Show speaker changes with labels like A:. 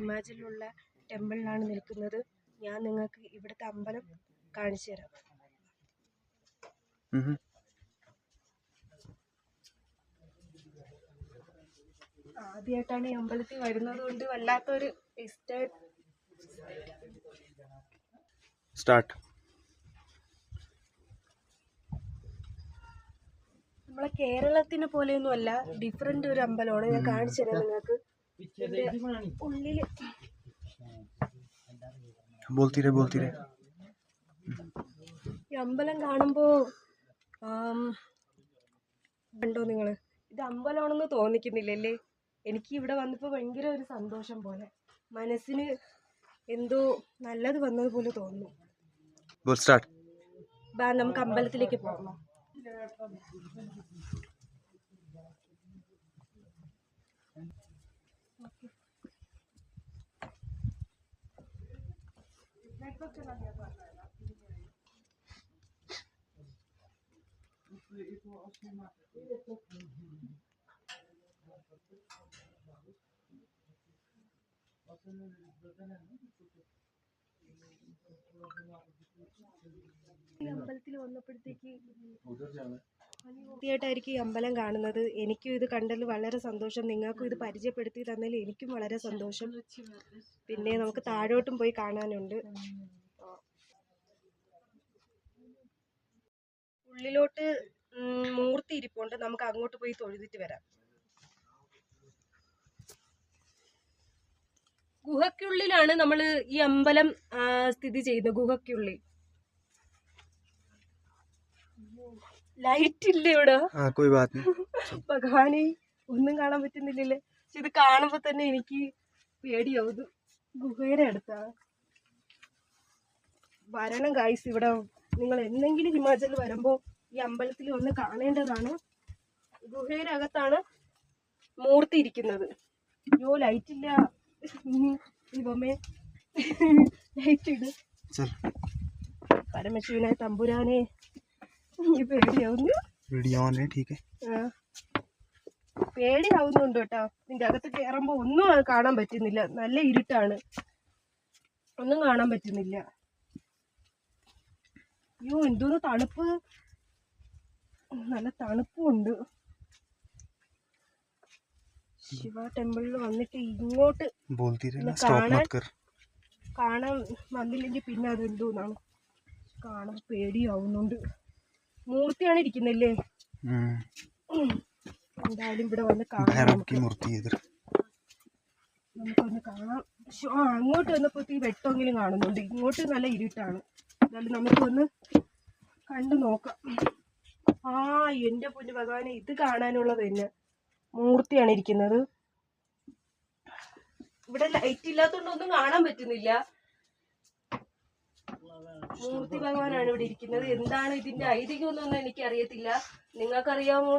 A: ഹിമാചലിലുള്ള ടെമ്പിളിലാണ് നിൽക്കുന്നത്. ഞാൻ നിങ്ങൾക്ക് ഇവിടുത്തെ അമ്പലം കാണിച്ചു തരാം. ആദ്യമായിട്ടാണ് ഈ അമ്പലത്തിൽ വരുന്നത് കൊണ്ട് വല്ലാത്തൊരു
B: സ്റ്റാർട്ട്.
A: നമ്മളെ കേരളത്തിനെ പോലെയൊന്നും അല്ല, ഡിഫറെന്റ് ഒരു അമ്പലമാണ്. ഞാൻ കാണിച്ചു തരാം നിങ്ങൾക്ക്. ഉള്ളില് ഈ അമ്പലം കാണുമ്പോ കണ്ടോ നിങ്ങള്, ഇത് അമ്പലമാണെന്ന് തോന്നിക്കുന്നില്ലല്ലേ? എനിക്ക് ഇവിടെ വന്നപ്പോ ഭയങ്കര ഒരു സന്തോഷം പോലെ, മനസ്സിന് എന്തോ നല്ലത് വന്നതുപോലെ തോന്നുന്നു. നമുക്ക് അമ്പലത്തിലേക്ക് പോകാം. ഈ അമ്പലത്തിൽ വന്നപ്പോഴത്തേക്ക് ആദ്യമായിട്ടായിരിക്കും ഈ അമ്പലം കാണുന്നത്. എനിക്കും ഇത് കണ്ടതിൽ വളരെ സന്തോഷം. നിങ്ങൾക്കും ഇത് പരിചയപ്പെടുത്തി തന്നതിൽ എനിക്കും വളരെ സന്തോഷം. പിന്നെ നമുക്ക് താഴോട്ടും പോയി കാണാനുണ്ട്. ഉള്ളിലോട്ട് മൂർത്തി ഇരിപ്പുണ്ട്, നമുക്ക് അങ്ങോട്ട് പോയി തൊഴുതിട്ട് വരാം. ഗുഹയ്ക്കുള്ളിലാണ് നമ്മൾ ഈ അമ്പലം സ്ഥിതി ചെയ്യുന്നത്. ഗുഹയ്ക്കുള്ളിൽ ലൈറ്റ് ഇല്ല ഇവിടെ. ഭഗവാനെ ഒന്നും കാണാൻ പറ്റുന്നില്ലല്ലേ? ഇത് കാണുമ്പോ തന്നെ എനിക്ക് പേടിയാവും. ഗുഹയുടെ അടുത്താണ്. വരണം ഗായ്സ്, ഇവിടെ നിങ്ങൾ എന്തെങ്കിലും ഹിമാചലിൽ വരുമ്പോ ഈ അമ്പലത്തിൽ ഒന്ന് കാണേണ്ടതാണ്. ഗുഹയുടെ അകത്താണ് മൂർത്തി ഇരിക്കുന്നത്. അയ്യോ ലൈറ്റ് ഇല്ല. ഇവമേ ലൈറ്റ് ഇട്. പരമശിവനായ തമ്പുരാനെ പേടിയാവുന്നു. പേടിയാവുന്നുണ്ട് കേട്ടോ. ഇതിന്റെ അകത്ത് കയറുമ്പോ ഒന്നും കാണാൻ പറ്റുന്നില്ല. നല്ല ഇരുട്ടാണ്, ഒന്നും കാണാൻ പറ്റുന്നില്ല. അയ്യോ എന്തോന്ന് തണുപ്പ്, നല്ല തണുപ്പുണ്ട്. ശിവ ടെമ്പിളിൽ വന്നിട്ട് ഇങ്ങോട്ട് കാണാൻ വന്നില്ലെങ്കിൽ പിന്നെ അതെന്തോന്നാണ്, കാണാൻ പേടിയാവുന്നുണ്ട്. മൂർത്തിയാണ് ഇരിക്കുന്നല്ലേ? എന്തായാലും ഇവിടെ വന്ന് കാണാം, നമുക്കൊന്ന് കാണാം. അങ്ങോട്ട് വന്നപ്പോ ഈ വെട്ടമെങ്കിലും കാണുന്നുണ്ട്. ഇങ്ങോട്ട് നല്ല ഇരുട്ടാണ്. എന്തായാലും നമുക്കൊന്ന് കണ്ടു നോക്കാം. എന്റെ പൊന്നു ഭഗവാനെ, ഇത് കാണാനുള്ളത് തന്നെ. മൂർത്തിയാണ് ഇരിക്കുന്നത്. ഇവിടെ ലൈറ്റ് ഇല്ലാത്തോണ്ടൊന്നും കാണാൻ പറ്റുന്നില്ല. മൂർത്തി ഭഗവാനാണ് ഇവിടെ ഇരിക്കുന്നത്. എന്താണ് ഇതിന്റെ ഐതിഹ്യം എന്നൊന്നും എനിക്ക് അറിയത്തില്ല. നിങ്ങൾക്കറിയാമോ?